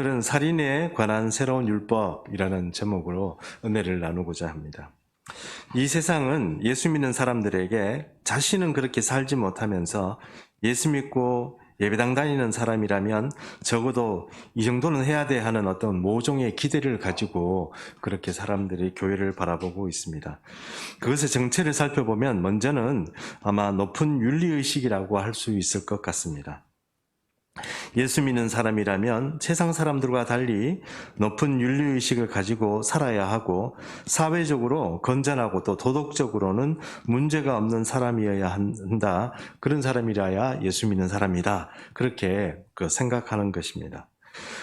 오늘은 살인에 관한 새로운 율법이라는 제목으로 은혜를 나누고자 합니다. 이 세상은 예수 믿는 사람들에게 자신은 그렇게 살지 못하면서 예수 믿고 예배당 다니는 사람이라면 적어도 이 정도는 해야 돼 하는 어떤 모종의 기대를 가지고 그렇게 사람들이 교회를 바라보고 있습니다. 그것의 정체를 살펴보면 먼저는 아마 높은 윤리의식이라고 할 수 있을 것 같습니다. 예수 믿는 사람이라면 세상 사람들과 달리 높은 윤리의식을 가지고 살아야 하고 사회적으로 건전하고 또 도덕적으로는 문제가 없는 사람이어야 한다. 그런 사람이라야 예수 믿는 사람이다. 그렇게 생각하는 것입니다.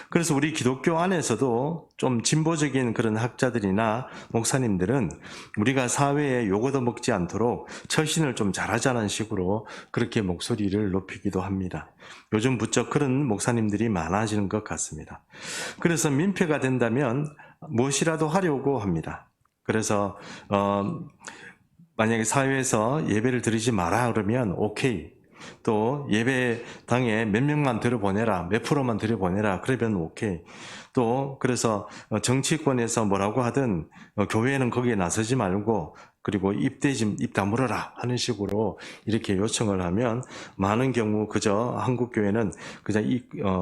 그래서 우리 기독교 안에서도 좀 진보적인 그런 학자들이나 목사님들은 우리가 사회에 요거도 먹지 않도록 처신을 좀 잘하자는 식으로 그렇게 목소리를 높이기도 합니다. 요즘 부쩍 그런 목사님들이 많아지는 것 같습니다. 그래서 민폐가 된다면 무엇이라도 하려고 합니다. 그래서 만약에 사회에서 예배를 드리지 마라 그러면 오케이. 또 예배당에 몇 명만 들여보내라, 몇 프로만 들여보내라 그러면 오케이. 또 그래서 정치권에서 뭐라고 하든 교회는 거기에 나서지 말고 그리고 입 다물어라 하는 식으로 이렇게 요청을 하면 많은 경우 그저 한국 교회는 그냥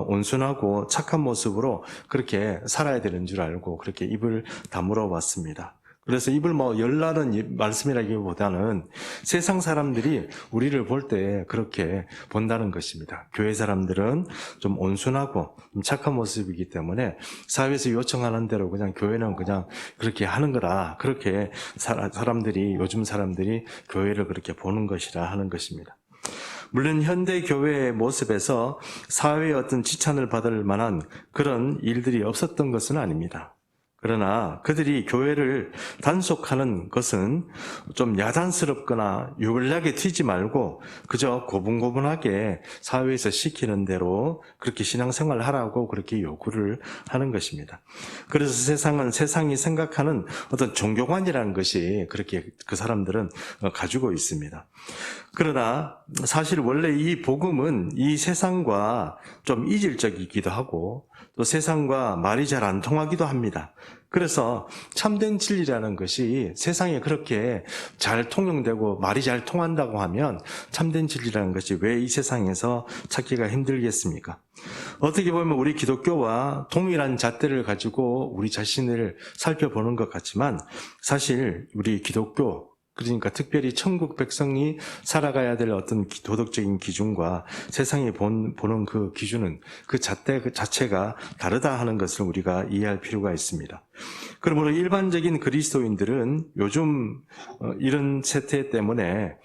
온순하고 착한 모습으로 그렇게 살아야 되는 줄 알고 그렇게 입을 다물어 왔습니다. 그래서 입을 열라는 말씀이라기보다는 세상 사람들이 우리를 볼 때 그렇게 본다는 것입니다. 교회 사람들은 좀 온순하고 좀 착한 모습이기 때문에 사회에서 요청하는 대로 그냥 교회는 그냥 그렇게 하는 거라. 그렇게 요즘 사람들이 교회를 그렇게 보는 것이라 하는 것입니다. 물론 현대 교회의 모습에서 사회의 어떤 지찬을 받을 만한 그런 일들이 없었던 것은 아닙니다. 그러나 그들이 교회를 단속하는 것은 좀 야단스럽거나 유별나게 튀지 말고 그저 고분고분하게 사회에서 시키는 대로 그렇게 신앙생활을 하라고 그렇게 요구를 하는 것입니다. 그래서 세상이 생각하는 어떤 종교관이라는 것이 그렇게 그 사람들은 가지고 있습니다. 그러나 사실 원래 이 복음은 이 세상과 좀 이질적이기도 하고 또 세상과 말이 잘 안 통하기도 합니다. 그래서 참된 진리라는 것이 세상에 그렇게 잘 통용되고 말이 잘 통한다고 하면 참된 진리라는 것이 왜 이 세상에서 찾기가 힘들겠습니까? 어떻게 보면 우리 기독교와 동일한 잣대를 가지고 우리 자신을 살펴보는 것 같지만 사실 우리 기독교 그러니까 특별히 천국 백성이 살아가야 될 어떤 도덕적인 기준과 세상이 보는 그 기준은 그 잣대 자체가 다르다 하는 것을 우리가 이해할 필요가 있습니다. 그러므로 일반적인 그리스도인들은 요즘 이런 세태 때문에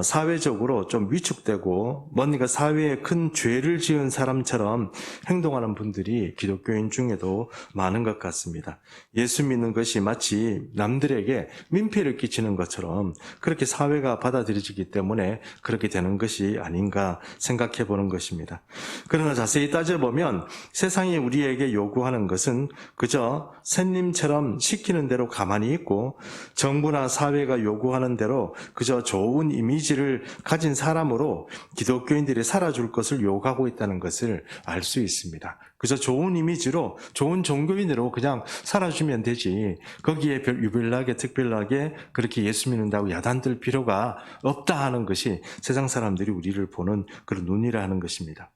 사회적으로 좀 위축되고 뭔가 사회에 큰 죄를 지은 사람처럼 행동하는 분들이 기독교인 중에도 많은 것 같습니다. 예수 믿는 것이 마치 남들에게 민폐를 끼치는 것처럼 그렇게 사회가 받아들여지기 때문에 그렇게 되는 것이 아닌가 생각해 보는 것입니다. 그러나 자세히 따져보면 세상이 우리에게 요구하는 것은 그저 샌님처럼 시키는 대로 가만히 있고 정부나 사회가 요구하는 대로 그저 좋은 이미지를 가진 사람으로 기독교인들이 살아줄 것을 요구하고 있다는 것을 알 수 있습니다. 그저 좋은 이미지로 좋은 종교인으로 그냥 살아주면 되지 거기에 유별나게 특별하게 그렇게 예수 믿는다고 야단들 필요가 없다 하는 것이 세상 사람들이 우리를 보는 그런 눈이라 하는 것입니다.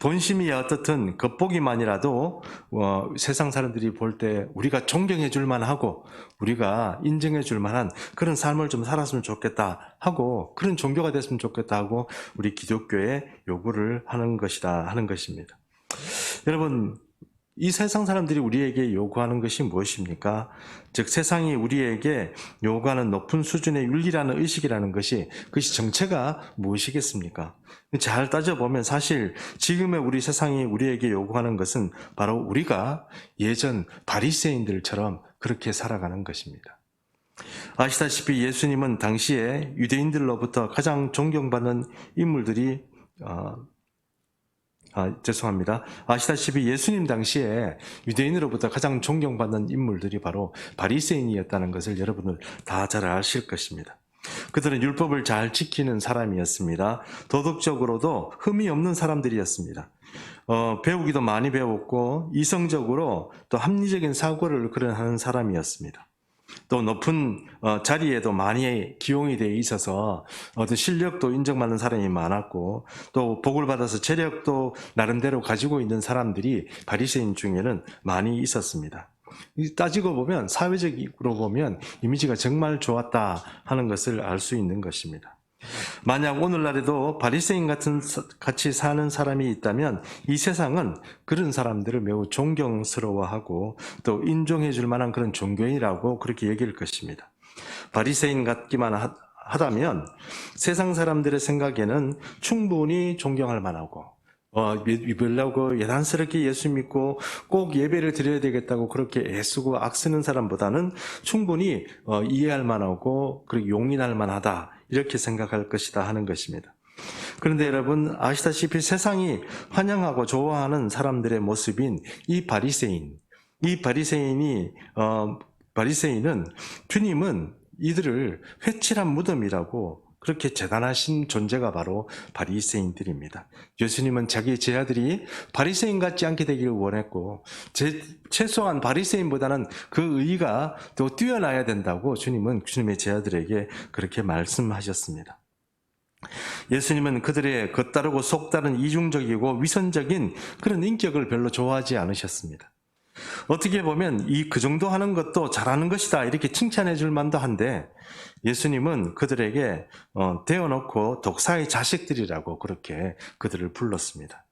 본심이 어떻든 겉보기만이라도 세상 사람들이 볼 때 우리가 존경해 줄 만하고 우리가 인정해 줄 만한 그런 삶을 좀 살았으면 좋겠다 하고 그런 종교가 됐으면 좋겠다 하고 우리 기독교에 요구를 하는 것이다 하는 것입니다. 여러분 이 세상 사람들이 우리에게 요구하는 것이 무엇입니까? 즉 세상이 우리에게 요구하는 높은 수준의 윤리라는 의식이라는 것이 그것이 정체가 무엇이겠습니까? 잘 따져보면 사실 지금의 우리 세상이 우리에게 요구하는 것은 바로 우리가 예전 바리새인들처럼 그렇게 살아가는 것입니다. 아시다시피 예수님은 당시에 유대인들로부터 가장 존경받는 인물들이 아시다시피 예수님 당시에 유대인으로부터 가장 존경받는 인물들이 바로 바리새인이었다는 것을 여러분들 다 잘 아실 것입니다. 그들은 율법을 잘 지키는 사람이었습니다. 도덕적으로도 흠이 없는 사람들이었습니다. 배우기도 많이 배웠고 이성적으로 또 합리적인 사고를 하는 사람이었습니다. 또 높은 자리에도 많이 기용이 되어 있어서 또 실력도 인정받는 사람이 많았고 또 복을 받아서 재력도 나름대로 가지고 있는 사람들이 바리새인 중에는 많이 있었습니다. 따지고 보면 사회적으로 보면 이미지가 정말 좋았다 하는 것을 알 수 있는 것입니다. 만약 오늘날에도 바리새인 같이 사는 사람이 있다면 이 세상은 그런 사람들을 매우 존경스러워하고 또 인정해 줄 만한 그런 종교인이라고 그렇게 얘기할 것입니다. 바리새인 같기만 하다면 세상 사람들의 생각에는 충분히 존경할 만하고 믿으려고 예단스럽게 예수 믿고 꼭 예배를 드려야 되겠다고 그렇게 애쓰고 악쓰는 사람보다는 충분히 이해할 만하고 그리고 용인할 만하다 이렇게 생각할 것이다 하는 것입니다. 그런데 여러분 아시다시피 세상이 환영하고 좋아하는 사람들의 모습인 이 바리새인, 바리새인은 주님은 이들을 회칠한 무덤이라고 그렇게 대단하신 존재가 바로 바리새인들입니다. 예수님은 자기 제자들이 바리새인 같지 않게 되기를 원했고 최소한 바리새인보다는 그 의가 더 뛰어나야 된다고 주님의 제자들에게 그렇게 말씀하셨습니다. 예수님은 그들의 겉다르고 속다른 이중적이고 위선적인 그런 인격을 별로 좋아하지 않으셨습니다. 어떻게 보면 그 정도 하는 것도 잘하는 것이다 이렇게 칭찬해 줄 만도 한데 예수님은 그들에게 대어놓고 독사의 자식들이라고 그렇게 그들을 불렀습니다.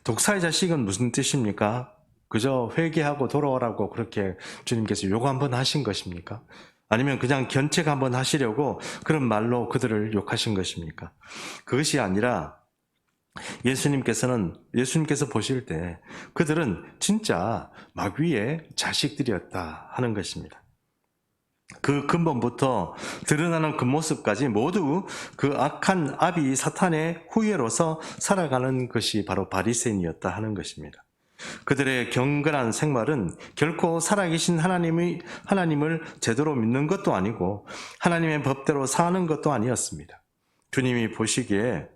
독사의 자식은 무슨 뜻입니까? 그저 회개하고 돌아오라고 그렇게 주님께서 요구 한번 하신 것입니까? 아니면 그냥 견책 한번 하시려고 그런 말로 그들을 욕하신 것입니까? 그것이 아니라 예수님께서 보실 때 그들은 진짜 마귀의 자식들이었다 하는 것입니다. 그 근본부터 드러나는 그 모습까지 모두 그 악한 아비 사탄의 후예로서 살아가는 것이 바로 바리새인이었다 하는 것입니다. 그들의 경건한 생활은 결코 살아계신 하나님을 제대로 믿는 것도 아니고 하나님의 법대로 사는 것도 아니었습니다. 주님이 보시기에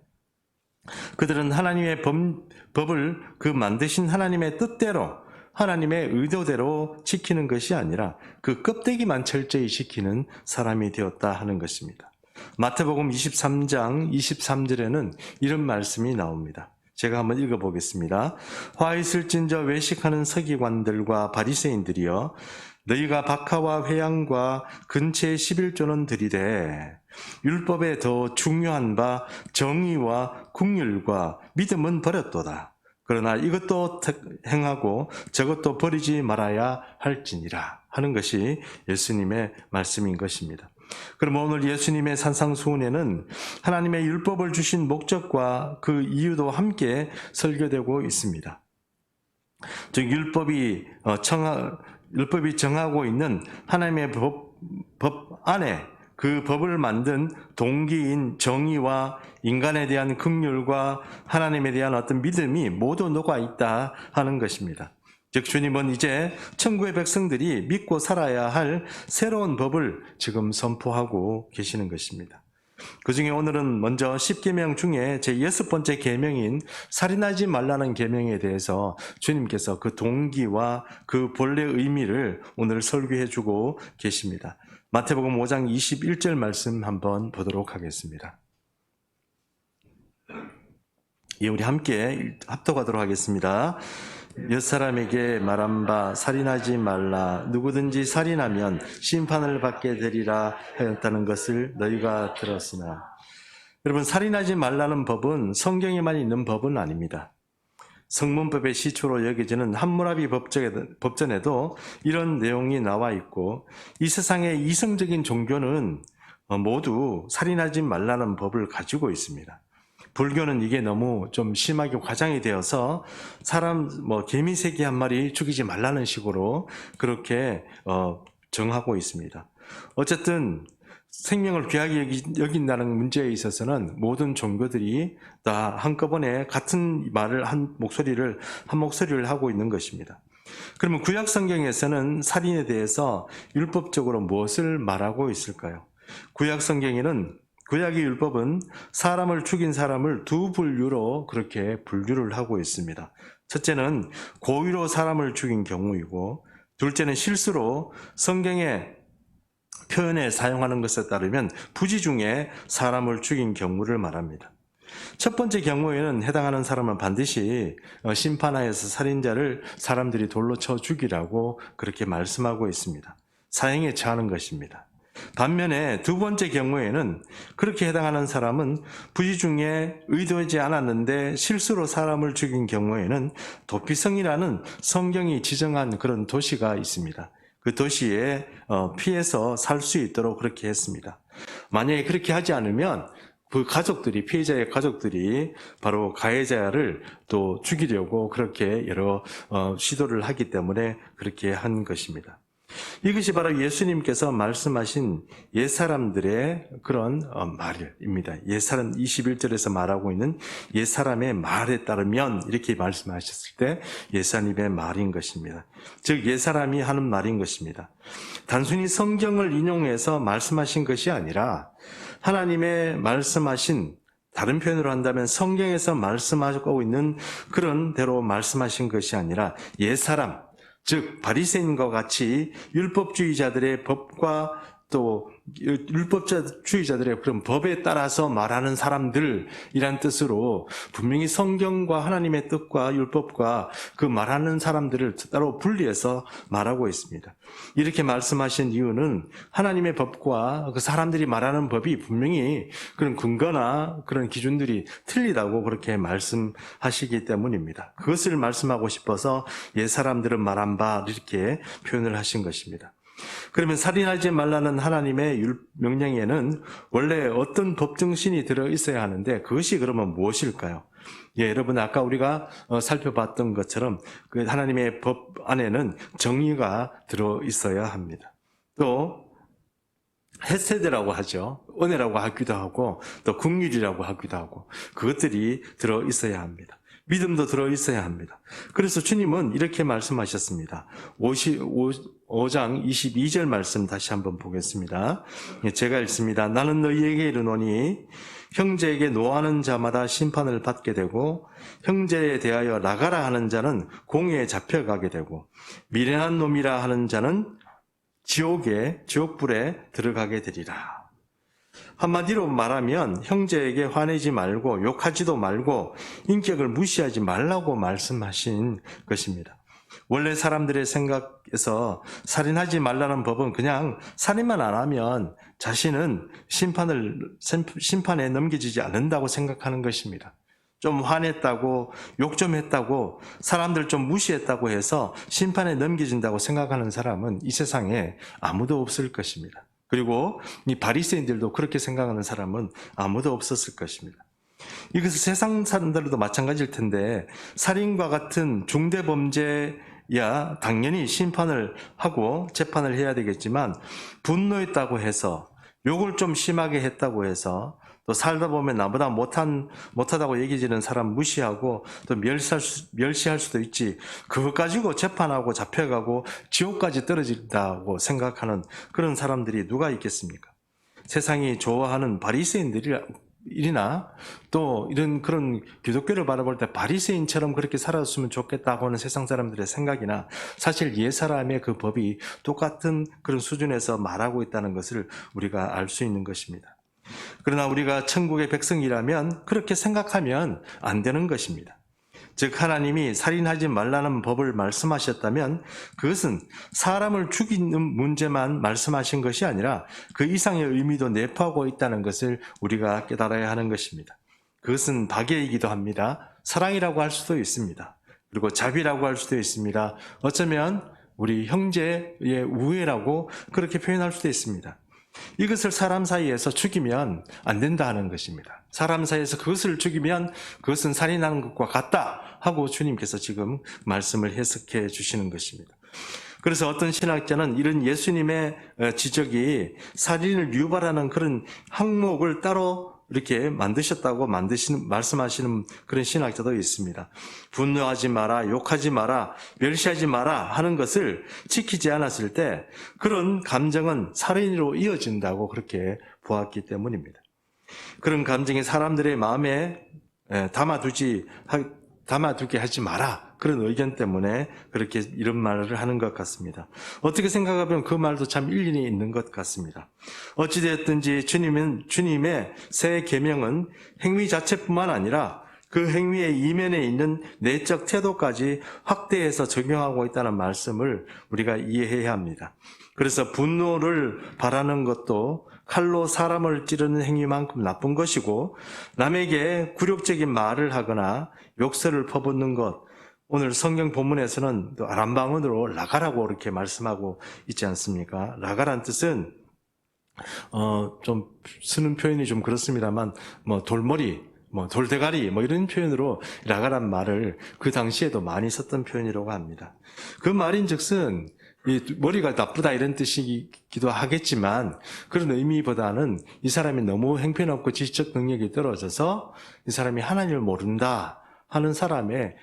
그들은 하나님의 법을 그 만드신 하나님의 뜻대로 하나님의 의도대로 지키는 것이 아니라 그 껍데기만 철저히 지키는 사람이 되었다 하는 것입니다. 마태복음 23장 23절에는 이런 말씀이 나옵니다. 제가 한번 읽어보겠습니다. 화 있을진저 외식하는 서기관들과 바리새인들이여 너희가 박하와 회양과 근처의 11조는 드리되 율법에 더 중요한 바 정의와 긍휼과 믿음은 버렸도다. 그러나 이것도 행하고 저것도 버리지 말아야 할지니라 하는 것이 예수님의 말씀인 것입니다. 그럼 오늘 예수님의 산상수훈에는 하나님의 율법을 주신 목적과 그 이유도 함께 설교되고 있습니다. 즉 율법이 정하고 있는 하나님의 법 안에 그 법을 만든 동기인 정의와 인간에 대한 긍휼과 하나님에 대한 어떤 믿음이 모두 녹아 있다 하는 것입니다. 즉 주님은 이제 천국의 백성들이 믿고 살아야 할 새로운 법을 지금 선포하고 계시는 것입니다. 그 중에 오늘은 먼저 10계명 중에 제 6번째 계명인 살인하지 말라는 계명에 대해서 주님께서 그 동기와 그 본래 의미를 오늘 설교해 주고 계십니다. 마태복음 5장 21절 말씀 한번 보도록 하겠습니다. 예, 우리 함께 합독하도록 하겠습니다. 옛사람에게 말한 바 살인하지 말라 누구든지 살인하면 심판을 받게 되리라 하였다는 것을 너희가 들었으나 여러분 살인하지 말라는 법은 성경에만 있는 법은 아닙니다. 성문법의 시초로 여겨지는 함무라비 법전에도 이런 내용이 나와 있고 이 세상의 이성적인 종교는 모두 살인하지 말라는 법을 가지고 있습니다. 불교는 이게 너무 좀 심하게 과장이 되어서 사람 개미 새끼 한 마리 죽이지 말라는 식으로 그렇게 정하고 있습니다. 어쨌든 생명을 귀하게 여긴다는 문제에 있어서는 모든 종교들이 다 한꺼번에 같은 말을 한 목소리를 하고 있는 것입니다. 그러면 구약 성경에서는 살인에 대해서 율법적으로 무엇을 말하고 있을까요? 구약 성경에는 구약의 율법은 사람을 죽인 사람을 두 분류로 그렇게 분류를 하고 있습니다. 첫째는 고의로 사람을 죽인 경우이고, 둘째는 실수로 성경의 표현에 사용하는 것에 따르면 부지 중에 사람을 죽인 경우를 말합니다. 첫 번째 경우에는 해당하는 사람은 반드시 심판하여서 살인자를 사람들이 돌로 쳐 죽이라고 그렇게 말씀하고 있습니다. 사형에 처하는 것입니다. 반면에 두 번째 경우에는 그렇게 해당하는 사람은 부지 중에 의도하지 않았는데 실수로 사람을 죽인 경우에는 도피성이라는 성경이 지정한 그런 도시가 있습니다. 그 도시에 피해서 살 수 있도록 그렇게 했습니다. 만약에 그렇게 하지 않으면 그 가족들이, 피해자의 가족들이 바로 가해자를 또 죽이려고 그렇게 여러 시도를 하기 때문에 그렇게 한 것입니다. 이것이 바로 예수님께서 말씀하신 옛사람들의 그런 말입니다. 옛사람 21절에서 말하고 있는 옛사람의 말에 따르면 이렇게 말씀하셨을 때 옛사람의 말인 것입니다. 즉 옛사람이 하는 말인 것입니다. 단순히 성경을 인용해서 말씀하신 것이 아니라 하나님의 말씀하신, 다른 표현으로 한다면 성경에서 말씀하고 있는 그런 대로 말씀하신 것이 아니라 옛사람, 즉 바리새인과 같이 율법주의자들의 법과 또 율법주의자들의 그런 법에 따라서 말하는 사람들이란 뜻으로 분명히 성경과 하나님의 뜻과 율법과 그 말하는 사람들을 따로 분리해서 말하고 있습니다. 이렇게 말씀하신 이유는 하나님의 법과 그 사람들이 말하는 법이 분명히 그런 근거나 그런 기준들이 틀리다고 그렇게 말씀하시기 때문입니다. 그것을 말씀하고 싶어서 옛사람들은 말한 바 이렇게 표현을 하신 것입니다. 그러면 살인하지 말라는 하나님의 명령에는 원래 어떤 법 정신이 들어 있어야 하는데 그것이 그러면 무엇일까요? 예, 여러분 아까 우리가 살펴봤던 것처럼 그 하나님의 법 안에는 정의가 들어 있어야 합니다. 또 헤세드라고 하죠. 은혜라고 하기도 하고 또 긍휼이라고 하기도 하고 그것들이 들어 있어야 합니다. 믿음도 들어 있어야 합니다. 그래서 주님은 이렇게 말씀하셨습니다. 5장 22절 말씀 다시 한번 보겠습니다. 제가 읽습니다. 나는 너희에게 이르노니 형제에게 노하는 자마다 심판을 받게 되고 형제에 대하여 나가라 하는 자는 공회에 잡혀가게 되고 미련한 놈이라 하는 자는 지옥불에 들어가게 되리라. 한마디로 말하면 형제에게 화내지 말고 욕하지도 말고 인격을 무시하지 말라고 말씀하신 것입니다. 원래 사람들의 생각에서 살인하지 말라는 법은 그냥 살인만 안 하면 자신은 심판에 넘겨지지 않는다고 생각하는 것입니다. 좀 화냈다고 욕 좀 했다고 사람들 좀 무시했다고 해서 심판에 넘겨진다고 생각하는 사람은 이 세상에 아무도 없을 것입니다. 그리고 이 바리새인들도 그렇게 생각하는 사람은 아무도 없었을 것입니다. 이것은 세상 사람들도 마찬가지일 텐데 살인과 같은 중대범죄야 당연히 심판을 하고 재판을 해야 되겠지만 분노했다고 해서 욕을 좀 심하게 했다고 해서 또 살다 보면 나보다 못하다고 얘기지는 사람 무시하고 또 멸시할 수도 있지. 그것 가지고 재판하고 잡혀가고 지옥까지 떨어진다고 생각하는 그런 사람들이 누가 있겠습니까? 세상이 좋아하는 바리새인들이나 또 이런 그런 기독교를 바라볼 때 바리새인처럼 그렇게 살았으면 좋겠다고 하는 세상 사람들의 생각이나 사실 옛사람의 그 법이 똑같은 그런 수준에서 말하고 있다는 것을 우리가 알 수 있는 것입니다. 그러나 우리가 천국의 백성이라면 그렇게 생각하면 안 되는 것입니다. 즉 하나님이 살인하지 말라는 법을 말씀하셨다면 그것은 사람을 죽이는 문제만 말씀하신 것이 아니라 그 이상의 의미도 내포하고 있다는 것을 우리가 깨달아야 하는 것입니다. 그것은 박애이기도 합니다. 사랑이라고 할 수도 있습니다. 그리고 자비라고 할 수도 있습니다. 어쩌면 우리 형제의 우애라고 그렇게 표현할 수도 있습니다. 이것을 사람 사이에서 죽이면 안 된다 하는 것입니다. 사람 사이에서 그것을 죽이면 그것은 살인하는 것과 같다 하고 주님께서 지금 말씀을 해석해 주시는 것입니다. 그래서 어떤 신학자는 이런 예수님의 지적이 살인을 유발하는 그런 항목을 따로 이렇게 만드셨다고 말씀하시는 그런 신학자도 있습니다. 분노하지 마라, 욕하지 마라, 멸시하지 마라 하는 것을 지키지 않았을 때 그런 감정은 살인으로 이어진다고 그렇게 보았기 때문입니다. 그런 감정이 사람들의 마음에 담아두게 하지 마라. 그런 의견 때문에 그렇게 이런 말을 하는 것 같습니다. 어떻게 생각하면 그 말도 참 일리는 있는 것 같습니다. 어찌되었든지 주님의 새 계명은 행위 자체뿐만 아니라 그 행위의 이면에 있는 내적 태도까지 확대해서 적용하고 있다는 말씀을 우리가 이해해야 합니다. 그래서 분노를 바라는 것도 칼로 사람을 찌르는 행위만큼 나쁜 것이고, 남에게 굴욕적인 말을 하거나 욕설을 퍼붓는 것, 오늘 성경 본문에서는 또 아람방언으로 라가라고 이렇게 말씀하고 있지 않습니까? 라가란 뜻은 좀 쓰는 표현이 좀 그렇습니다만 돌머리, 돌대가리 이런 표현으로 라가란 말을 그 당시에도 많이 썼던 표현이라고 합니다. 그 말인즉슨 이 머리가 나쁘다 이런 뜻이기도 하겠지만, 그런 의미보다는 이 사람이 너무 형편없고 지적 능력이 떨어져서 이 사람이 하나님을 모른다 하는 사람을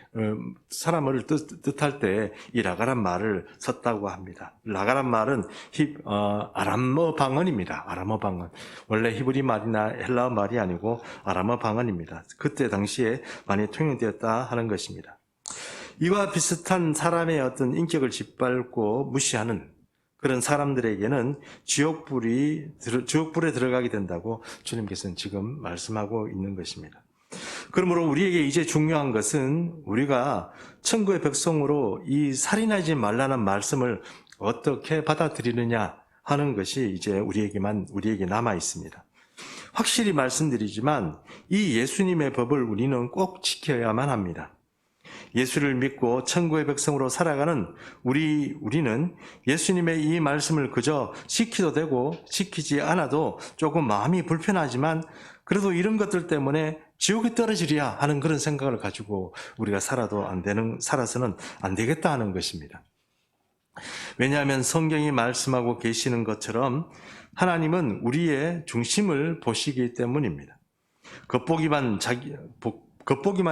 뜻할 때 이 라가란 말을 썼다고 합니다. 라가란 말은 아람어 방언입니다. 아람어 방언. 원래 히브리 말이나 헬라어 말이 아니고 아람어 방언입니다. 그때 당시에 많이 통용되었다 하는 것입니다. 이와 비슷한 사람의 어떤 인격을 짓밟고 무시하는 그런 사람들에게는 지옥불에 들어가게 된다고 주님께서는 지금 말씀하고 있는 것입니다. 그러므로 우리에게 이제 중요한 것은 우리가 천국의 백성으로 이 살인하지 말라는 말씀을 어떻게 받아들이느냐 하는 것이 이제 우리에게 남아 있습니다. 확실히 말씀드리지만 이 예수님의 법을 우리는 꼭 지켜야만 합니다. 예수를 믿고 천국의 백성으로 살아가는 우리는 예수님의 이 말씀을 그저 지키도 되고 지키지 않아도 조금 마음이 불편하지만 그래도 이런 것들 때문에 지옥에 떨어지리야 하는 그런 생각을 가지고 우리가 살아서는 안 되겠다 하는 것입니다. 왜냐하면 성경이 말씀하고 계시는 것처럼 하나님은 우리의 중심을 보시기 때문입니다. 겉보기만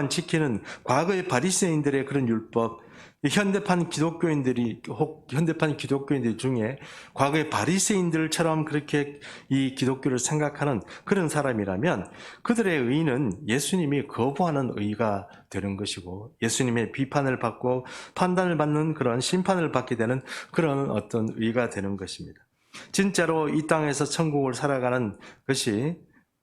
지키는 과거의 바리새인들의 그런 율법, 현대판 기독교인들 중에 과거의 바리새인들처럼 그렇게 이 기독교를 생각하는 그런 사람이라면 그들의 의는 예수님이 거부하는 의가 되는 것이고, 예수님의 비판을 받고 판단을 받는 그런 심판을 받게 되는 그런 어떤 의가 되는 것입니다. 진짜로 이 땅에서 천국을 살아가는 것이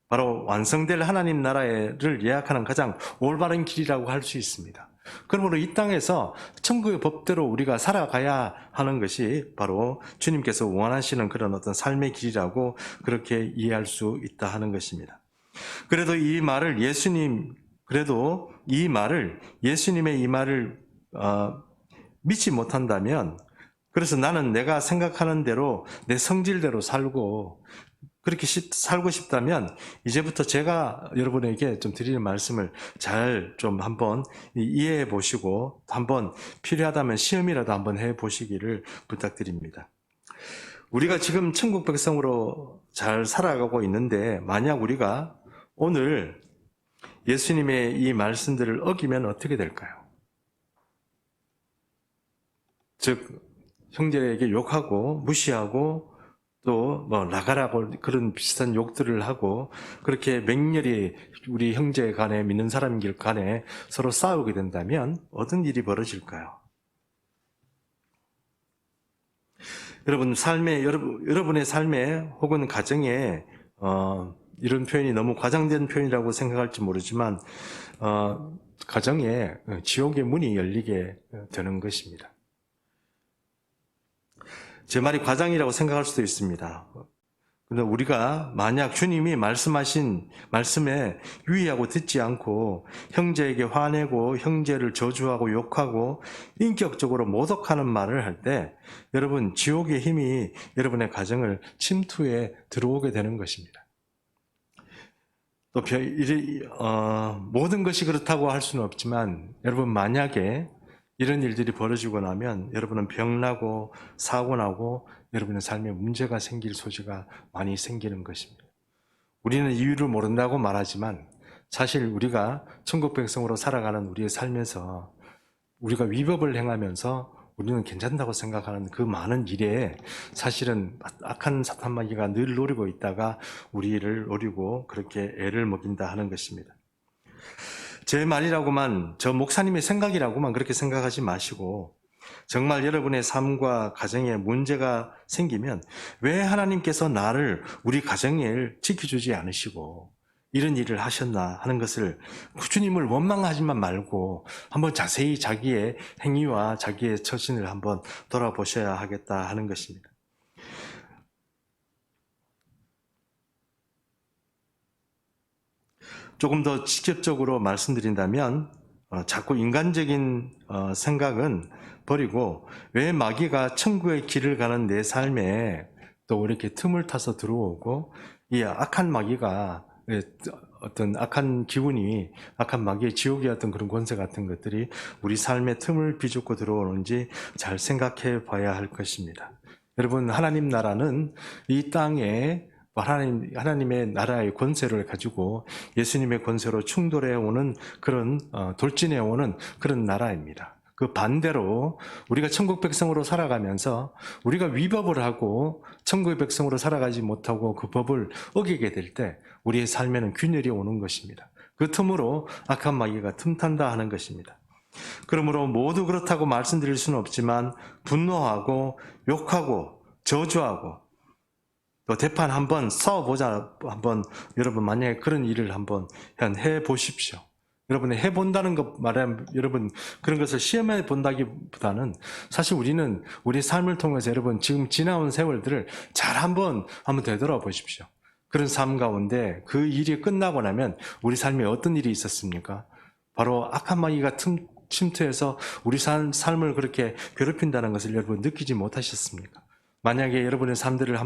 바로 완성될 하나님 나라를 예약하는 가장 올바른 길이라고 할 수 있습니다. 그러므로 이 땅에서 천국의 법대로 우리가 살아가야 하는 것이 바로 주님께서 원하시는 그런 어떤 삶의 길이라고 그렇게 이해할 수 있다 하는 것입니다. 그래도 이 말을 예수님의 이 말을 믿지 못한다면, 그래서 나는 내가 생각하는 대로 내 성질대로 살고 그렇게 살고 싶다면 이제부터 제가 여러분에게 좀 드리는 말씀을 잘 좀 한번 이해해 보시고 한번 필요하다면 시험이라도 한번 해 보시기를 부탁드립니다. 우리가 지금 천국 백성으로 잘 살아가고 있는데 만약 우리가 오늘 예수님의 이 말씀들을 어기면 어떻게 될까요? 즉 형제에게 욕하고 무시하고 또 나가라고 그런 비슷한 욕들을 하고 그렇게 맹렬히 우리 형제 간에 믿는 사람들 간에 서로 싸우게 된다면 어떤 일이 벌어질까요? 여러분의 삶에 혹은 가정에 이런 표현이 너무 과장된 표현이라고 생각할지 모르지만 가정에 지옥의 문이 열리게 되는 것입니다. 제 말이 과장이라고 생각할 수도 있습니다. 그런데 우리가 만약 주님이 말씀하신 말씀에 유의하고 듣지 않고 형제에게 화내고 형제를 저주하고 욕하고 인격적으로 모독하는 말을 할 때 여러분 지옥의 힘이 여러분의 가정을 침투해 들어오게 되는 것입니다. 또 모든 것이 그렇다고 할 수는 없지만 여러분 만약에 이런 일들이 벌어지고 나면 여러분은 병나고 사고나고 여러분의 삶에 문제가 생길 소지가 많이 생기는 것입니다. 우리는 이유를 모른다고 말하지만 사실 우리가 천국 백성으로 살아가는 우리의 삶에서 우리가 위법을 행하면서 우리는 괜찮다고 생각하는 그 많은 일에 사실은 악한 사탄 마귀가 늘 노리고 있다가 우리를 노리고 그렇게 애를 먹인다 하는 것입니다. 제 말이라고만, 저 목사님의 생각이라고만 그렇게 생각하지 마시고, 정말 여러분의 삶과 가정에 문제가 생기면 왜 하나님께서 나를, 우리 가정을 지켜주지 않으시고 이런 일을 하셨나 하는 것을 주님을 원망하지만 말고 한번 자세히 자기의 행위와 자기의 처신을 한번 돌아보셔야 하겠다 하는 것입니다. 조금 더 직접적으로 말씀드린다면 자꾸 인간적인 생각은 버리고 왜 마귀가 천국의 길을 가는 내 삶에 또 이렇게 틈을 타서 들어오고 이 악한 마귀가 어떤 악한 기운이 악한 마귀의 지옥의 어떤 그런 권세 같은 것들이 우리 삶에 틈을 비좁고 들어오는지 잘 생각해 봐야 할 것입니다. 여러분, 하나님 나라는 이 땅에 하나님의 나라의 권세를 가지고 예수님의 권세로 충돌해 오는 그런 돌진해 오는 그런 나라입니다. 그 반대로 우리가 천국 백성으로 살아가면서 우리가 위법을 하고 천국의 백성으로 살아가지 못하고 그 법을 어기게 될 때 우리의 삶에는 균열이 오는 것입니다. 그 틈으로 악한 마귀가 틈탄다 하는 것입니다. 그러므로 모두 그렇다고 말씀드릴 수는 없지만 분노하고 욕하고 저주하고 또 대판 한번 싸워보자, 한번 여러분 만약에 그런 일을 한번 해보십시오. 여러분이 해본다는 것 말하면 여러분 그런 것을 시험해 본다기보다는 사실 우리는 우리 삶을 통해서 여러분 지금 지나온 세월들을 잘 한번 되돌아보십시오. 그런 삶 가운데 그 일이 끝나고 나면 우리 삶에 어떤 일이 있었습니까? 바로 악한 마귀가 침투해서 우리 삶을 그렇게 괴롭힌다는 것을 여러분 느끼지 못하셨습니까? 만약에 여러분의 삶들을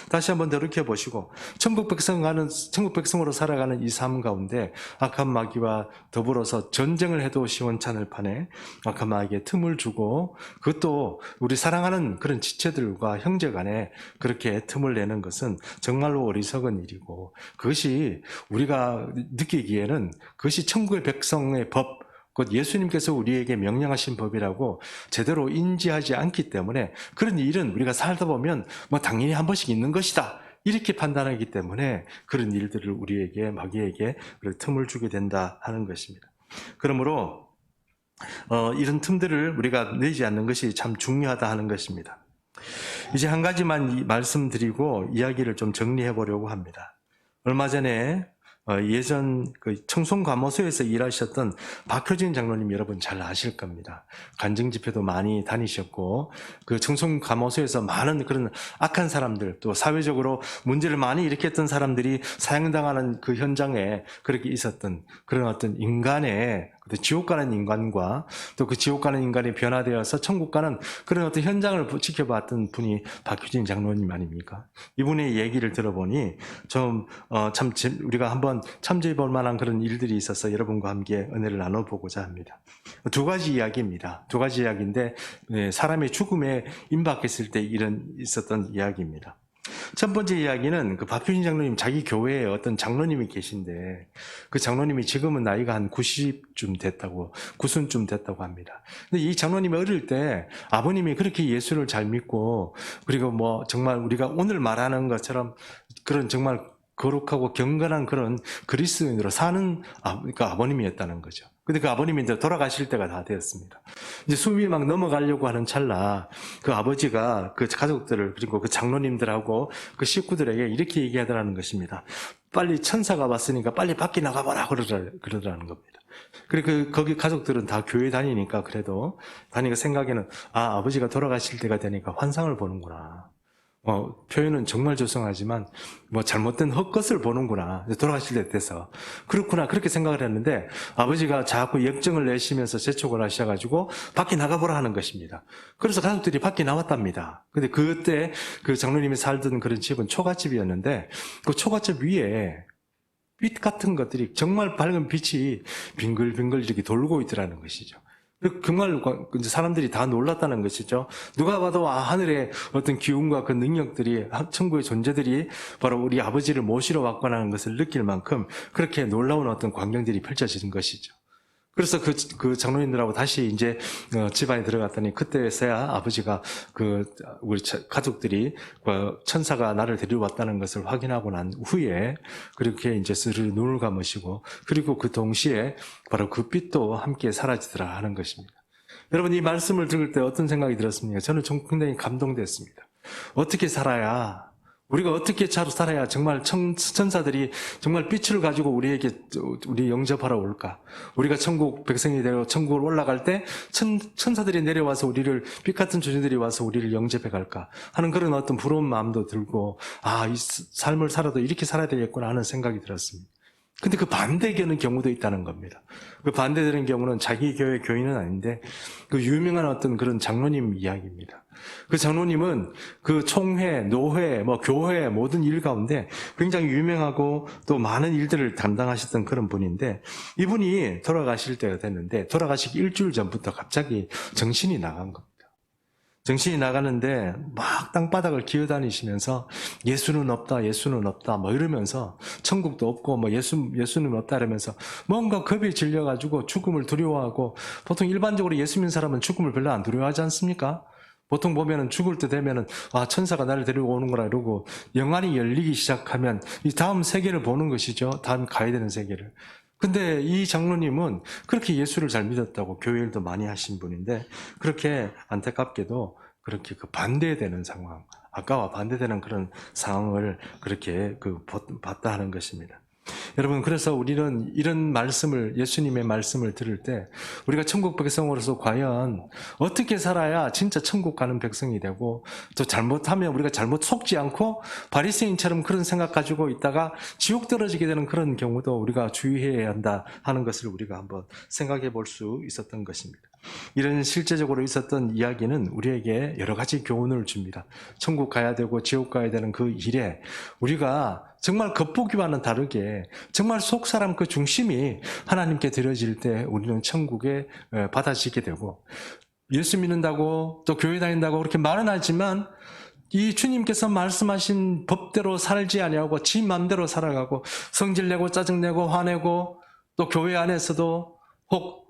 다시 한번 되돌이켜 보시고 천국 백성으로 살아가는 이 삶 가운데 악한 마귀와 더불어서 전쟁을 해도 시원찮을 판에 악한 마귀에 틈을 주고 그것도 우리 사랑하는 그런 지체들과 형제 간에 그렇게 틈을 내는 것은 정말로 어리석은 일이고 그것이 우리가 느끼기에는 그것이 천국의 백성의 법, 곧 예수님께서 우리에게 명령하신 법이라고 제대로 인지하지 않기 때문에 그런 일은 우리가 살다 보면 당연히 한 번씩 있는 것이다 이렇게 판단하기 때문에 그런 일들을 우리에게 마귀에게 틈을 주게 된다 하는 것입니다. 그러므로 이런 틈들을 우리가 내지 않는 것이 참 중요하다 하는 것입니다. 이제 한 가지만 말씀드리고 이야기를 좀 정리해 보려고 합니다. 얼마 전에 예전 그 청송감호소에서 일하셨던 박효진 장로님 여러분 잘 아실 겁니다. 간증 집회도 많이 다니셨고 그 청송감호소에서 많은 그런 악한 사람들 또 사회적으로 문제를 많이 일으켰던 사람들이 사형당하는 그 현장에 그렇게 있었던 그런 어떤 인간의 지옥 가는 인간과 또 그 지옥 가는 인간이 변화되어서 천국 가는 그런 어떤 현장을 지켜봤던 분이 박효진 장로님 아닙니까? 이분의 얘기를 들어보니 좀 참 우리가 한번 참조해 볼 만한 그런 일들이 있어서 여러분과 함께 은혜를 나눠보고자 합니다. 두 가지 이야기입니다. 두 가지 이야기인데 사람의 죽음에 임박했을 때 있었던 이야기입니다. 첫 번째 이야기는 그 박효진 장로님 자기 교회에 어떤 장로님이 계신데 그 장로님이 지금은 나이가 한 90쯤 됐다고 90쯤 됐다고 합니다. 근데 이 장로님이 어릴 때 아버님이 그렇게 예수를 잘 믿고 그리고 정말 우리가 오늘 말하는 것처럼 그런 정말 거룩하고 경건한 그런 그리스도인으로 사는 그러니까 아버님이었다는 거죠. 근데 그 아버님이 이제 돌아가실 때가 다 되었습니다. 이제 숨이 막 넘어가려고 하는 찰나 그 아버지가 그 가족들을 그리고 그 장로님들하고 그 식구들에게 이렇게 얘기하더라는 것입니다. 빨리 천사가 왔으니까 빨리 밖에 나가봐라 그러더라는 겁니다. 그리고 거기 가족들은 다 교회 다니니까 그래도 다니까 생각에는 아버지가 돌아가실 때가 되니까 환상을 보는구나. 표현은 정말 죄송하지만 잘못된 헛것을 보는구나. 돌아가실 때 돼서 그렇구나 그렇게 생각을 했는데 아버지가 자꾸 역정을 내시면서 재촉을 하셔가지고 밖에 나가보라 하는 것입니다. 그래서 가족들이 밖에 나왔답니다. 근데 그때 그 장로님이 살던 그런 집은 초가집이었는데 그 초가집 위에 빛 같은 것들이 정말 밝은 빛이 빙글빙글 이렇게 돌고 있더라는 것이죠. 정말 사람들이 다 놀랐다는 것이죠. 누가 봐도 하늘의 어떤 기운과 그 능력들이 천국의 존재들이 바로 우리 아버지를 모시러 왔구나 하는 것을 느낄 만큼 그렇게 놀라운 어떤 광경들이 펼쳐지는 것이죠. 그래서 그 장로님들하고 다시 이제 집안에 들어갔더니 그때서야 아버지가 우리 가족들이 천사가 나를 데리러 왔다는 것을 확인하고 난 후에 그렇게 이제 스르르 눈을 감으시고 그리고 그 동시에 바로 그 빛도 함께 사라지더라 하는 것입니다. 여러분 이 말씀을 들을 때 어떤 생각이 들었습니까? 저는 굉장히 감동됐습니다. 어떻게 살아야 우리가 어떻게 살아야 정말 천사들이 정말 빛을 가지고 우리 영접하러 올까? 우리가 천국 백성이 되어 천국을 올라갈 때 천사들이 내려와서 우리를 빛 같은 존재들이 와서 우리를 영접해 갈까? 하는 그런 어떤 부러운 마음도 들고 이 삶을 살아도 이렇게 살아야 되겠구나 하는 생각이 들었습니다. 근데 그 반대되는 경우도 있다는 겁니다. 그 반대되는 경우는 자기 교회 교인은 아닌데 그 유명한 어떤 그런 장로님 이야기입니다. 그 장로님은 그 총회, 노회, 교회 모든 일 가운데 굉장히 유명하고 또 많은 일들을 담당하셨던 그런 분인데 이분이 돌아가실 때가 됐는데 돌아가시기 일주일 전부터 갑자기 정신이 나간 겁니다. 정신이 나가는데 막 땅바닥을 기어다니시면서 예수는 없다 이러면서 천국도 없고 예수는 없다 이러면서 뭔가 겁에 질려가지고 죽음을 두려워하고 보통 일반적으로 예수 믿는 사람은 죽음을 별로 안 두려워하지 않습니까? 보통 보면은 죽을 때 되면은 천사가 나를 데리고 오는 거라 이러고 영안이 열리기 시작하면 이 다음 세계를 보는 것이죠. 다음 가야 되는 세계를. 근데 이 장로님은 그렇게 예수를 잘 믿었다고 교회 일도 많이 하신 분인데 그렇게 안타깝게도 그렇게 반대되는 상황, 아까와 반대되는 그런 상황을 그렇게 봤다 하는 것입니다. 여러분 그래서 우리는 이런 말씀을 예수님의 말씀을 들을 때 우리가 천국 백성으로서 과연 어떻게 살아야 진짜 천국 가는 백성이 되고 또 잘못하면 우리가 잘못 속지 않고 바리새인처럼 그런 생각 가지고 있다가 지옥 떨어지게 되는 그런 경우도 우리가 주의해야 한다 하는 것을 우리가 한번 생각해 볼 수 있었던 것입니다. 이런 실제적으로 있었던 이야기는 우리에게 여러 가지 교훈을 줍니다. 천국 가야 되고 지옥 가야 되는 그 일에 우리가 정말 겉보기와는 다르게 정말 속사람 그 중심이 하나님께 드려질 때 우리는 천국에 받아지게 되고 예수 믿는다고 또 교회 다닌다고 그렇게 말은 하지만 이 주님께서 말씀하신 법대로 살지 아니하고 지 맘대로 살아가고 성질내고 짜증내고 화내고 또 교회 안에서도 혹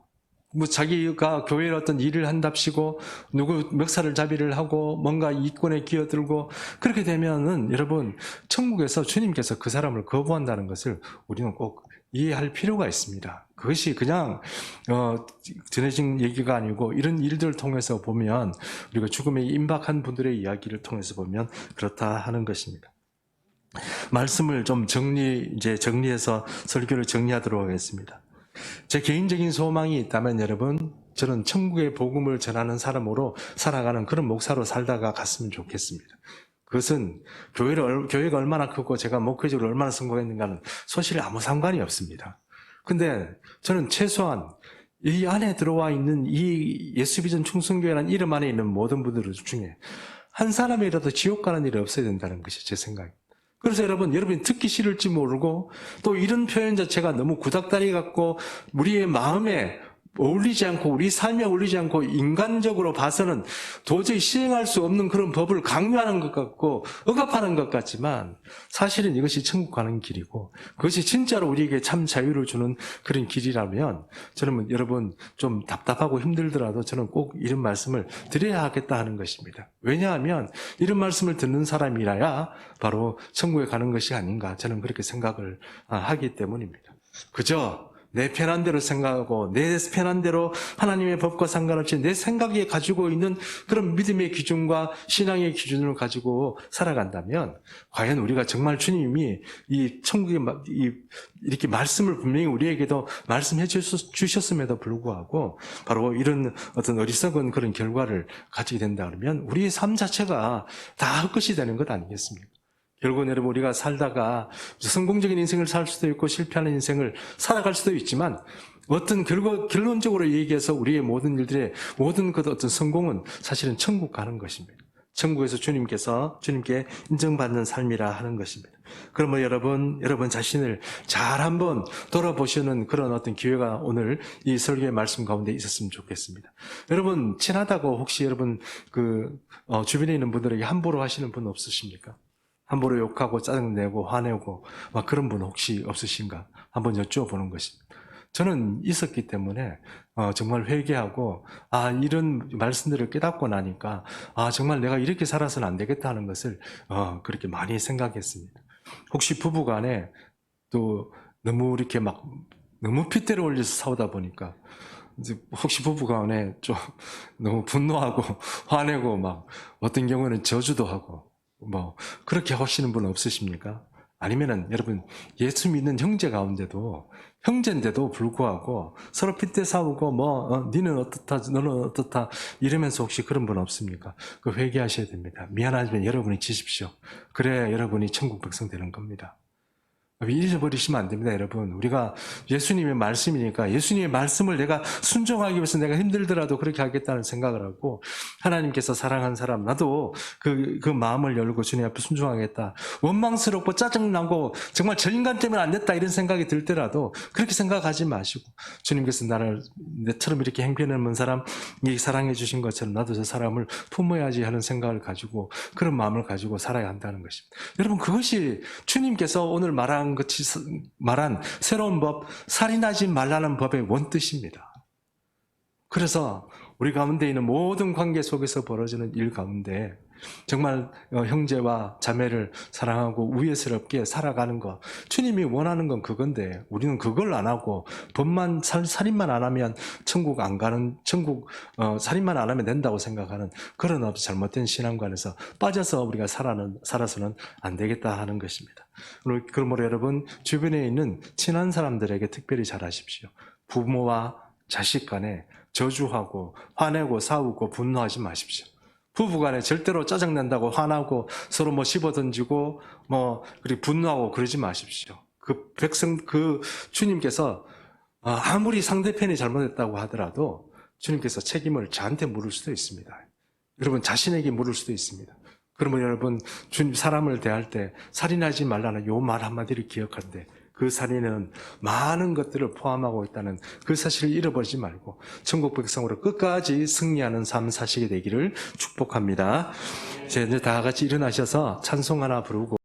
자기가 교회에 어떤 일을 한답시고 누구 멱살을 잡이를 하고 뭔가 이권에 끼어들고 그렇게 되면은 여러분 천국에서 주님께서 그 사람을 거부한다는 것을 우리는 꼭 이해할 필요가 있습니다. 그것이 그냥 전해진 얘기가 아니고 이런 일들을 통해서 보면 우리가 죽음에 임박한 분들의 이야기를 통해서 보면 그렇다 하는 것입니다. 말씀을 좀 정리해서 설교를 정리하도록 하겠습니다. 제 개인적인 소망이 있다면 여러분 저는 천국의 복음을 전하는 사람으로 살아가는 그런 목사로 살다가 갔으면 좋겠습니다. 그것은 교회가 얼마나 크고 제가 목회적으로 얼마나 성공했는가는 사실 아무 상관이 없습니다. 근데 저는 최소한 이 안에 들어와 있는 이 예수비전 충성교회라는 이름 안에 있는 모든 분들 중에 한 사람이라도 지옥 가는 일이 없어야 된다는 것이 제 생각입니다. 그래서 여러분이 듣기 싫을지 모르고 또 이런 표현 자체가 너무 구닥다리 같고 우리의 마음에 어울리지 않고 우리 삶에 어울리지 않고 인간적으로 봐서는 도저히 시행할 수 없는 그런 법을 강요하는 것 같고 억압하는 것 같지만 사실은 이것이 천국 가는 길이고 그것이 진짜로 우리에게 참 자유를 주는 그런 길이라면 저는 여러분 좀 답답하고 힘들더라도 저는 꼭 이런 말씀을 드려야 하겠다 하는 것입니다. 왜냐하면 이런 말씀을 듣는 사람이라야 바로 천국에 가는 것이 아닌가 저는 그렇게 생각을 하기 때문입니다. 그저 내 편한 대로 생각하고 내 편한 대로 하나님의 법과 상관없이 내 생각에 가지고 있는 그런 믿음의 기준과 신앙의 기준을 가지고 살아간다면 과연 우리가 정말 주님이 이 천국에 이렇게 말씀을 분명히 우리에게도 말씀해 주셨음에도 불구하고 바로 이런 어떤 어리석은 그런 결과를 가지게 된다 그러면 우리의 삶 자체가 다 헛것이 되는 것 아니겠습니까? 결국은 여러분 우리가 살다가 성공적인 인생을 살 수도 있고 실패하는 인생을 살아갈 수도 있지만 어떤 결론적으로 얘기해서 우리의 모든 일들의 모든 그 어떤 성공은 사실은 천국 가는 것입니다. 천국에서 주님께 인정받는 삶이라 하는 것입니다. 그러면 여러분 자신을 잘 한번 돌아보시는 그런 어떤 기회가 오늘 이 설교의 말씀 가운데 있었으면 좋겠습니다. 여러분 친하다고 혹시 여러분 주변에 있는 분들에게 함부로 하시는 분 없으십니까? 함부로 욕하고 짜증내고 화내고 막 그런 분 혹시 없으신가? 한번 여쭤보는 것입니다. 저는 있었기 때문에 정말 회개하고 이런 말씀들을 깨닫고 나니까 정말 내가 이렇게 살아서는 안 되겠다 하는 것을 그렇게 많이 생각했습니다. 혹시 부부간에 또 너무 이렇게 막 너무 핏대를 올려서 싸우다 보니까 이제 혹시 부부간에 좀 너무 분노하고 화내고 막 어떤 경우는 저주도 하고 뭐 그렇게 하시는 분 없으십니까? 아니면은 여러분 예수 믿는 형제 가운데도 형제인데도 불구하고 서로 핏대 싸우고 니는 어떻다 너는 어떻다 이러면서 혹시 그런 분 없습니까? 그 회개하셔야 됩니다. 미안하지만 여러분이 지십시오. 그래야 여러분이 천국 백성 되는 겁니다. 잊어버리시면 안 됩니다, 여러분. 우리가 예수님의 말씀이니까 예수님의 말씀을 내가 순종하기 위해서 내가 힘들더라도 그렇게 하겠다는 생각을 하고 하나님께서 사랑한 사람, 나도 그 마음을 열고 주님 앞에 순종하겠다. 원망스럽고 짜증나고 정말 저 인간 때문에 안 됐다 이런 생각이 들 때라도 그렇게 생각하지 마시고 주님께서 나를 내처럼 이렇게 행편없는 사람 사랑해 주신 것처럼 나도 저 사람을 품어야지 하는 생각을 가지고 그런 마음을 가지고 살아야 한다는 것입니다. 여러분 그것이 주님께서 오늘 말한 새로운 법, 살인하지 말라는 법의 원뜻입니다. 그래서 우리 가운데 있는 모든 관계 속에서 벌어지는 일 가운데 정말 형제와 자매를 사랑하고 우애스럽게 살아가는 것, 주님이 원하는 건 그건데 우리는 그걸 안 하고 법만 살인만 안 하면 천국 안 가는 살인만 안 하면 된다고 생각하는 그런 아주 잘못된 신앙관에서 빠져서 우리가 살아서는 안 되겠다 하는 것입니다. 그러므로 여러분 주변에 있는 친한 사람들에게 특별히 잘하십시오. 부모와 자식 간에 저주하고 화내고 싸우고 분노하지 마십시오. 부부간에 절대로 짜증난다고 화나고 서로 씹어던지고 그리고 분노하고 그러지 마십시오. 그 주님께서 아무리 상대편이 잘못했다고 하더라도 주님께서 책임을 저한테 물을 수도 있습니다. 여러분 자신에게 물을 수도 있습니다. 그러면 여러분 사람을 대할 때 살인하지 말라는 요 말 한마디를 기억한데 그 살인은 많은 것들을 포함하고 있다는 그 사실을 잃어버리지 말고 천국 백성으로 끝까지 승리하는 삶 사시게 되기를 축복합니다. 이제 다 같이 일어나셔서 찬송 하나 부르고